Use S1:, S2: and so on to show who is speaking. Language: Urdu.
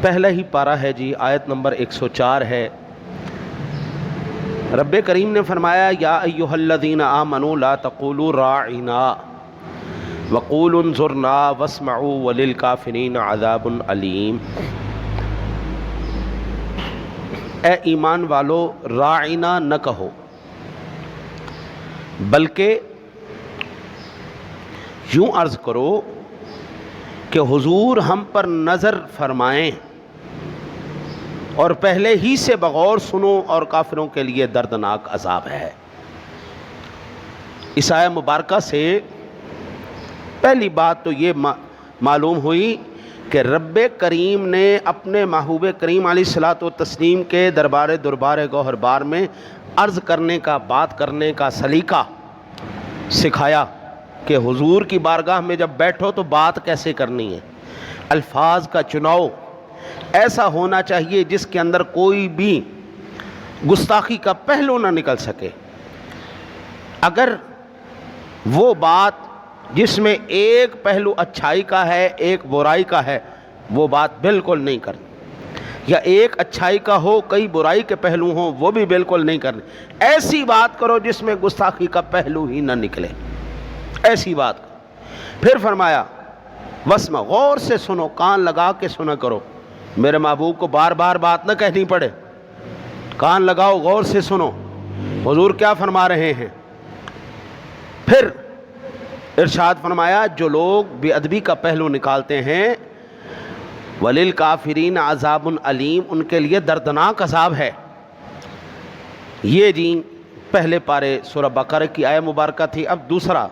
S1: پہلا ہی پارہ ہے جی، آیت نمبر 104 ہے۔ رب کریم نے فرمایا یا ایھا الذین آمنوا لا تقولوا راعنا وقولوا انظرنا واسمعوا وللکافرین عذاب علیم۔ اے ایمان والو، راعنا نہ کہو، بلکہ یوں عرض کرو کہ حضور ہم پر نظر فرمائیں اور پہلے ہی سے بغور سنو، اور کافروں کے لیے دردناک عذاب ہے۔ اس آیہ مبارکہ سے پہلی بات تو یہ معلوم ہوئی کہ رب کریم نے اپنے محبوب کریم علیہ الصلوۃ والتسلیم کے دربار گوہر بار میں عرض کرنے کا، بات کرنے کا سلیقہ سکھایا کہ حضور کی بارگاہ میں جب بیٹھو تو بات کیسے کرنی ہے۔ الفاظ کا چناؤ ایسا ہونا چاہیے جس کے اندر کوئی بھی گستاخی کا پہلو نہ نکل سکے۔ اگر وہ بات جس میں ایک پہلو اچھائی کا ہے، ایک برائی کا ہے، وہ بات بالکل نہیں کرنی، یا ایک اچھائی کا ہو کئی برائی کے پہلو ہوں، وہ بھی بالکل نہیں کرنی۔ ایسی بات کرو جس میں گستاخی کا پہلو ہی نہ نکلے، ایسی بات کرو۔ پھر فرمایا وسمع، غور سے سنو، کان لگا کے سنا کرو، میرے محبوب کو بار بار بات نہ کہنی پڑے، کان لگاؤ، غور سے سنو حضور کیا فرما رہے ہیں۔ پھر ارشاد فرمایا جو لوگ بے ادبی کا پہلو نکالتے ہیں، وَلِلْكَافِرِينَ عَذَابٌ عَلِيمٌ، ان کے لیے دردناک عذاب ہے۔ یہ جی پہلے پارے سورہ بقرہ کی آیہ مبارکہ تھی۔ اب دوسرا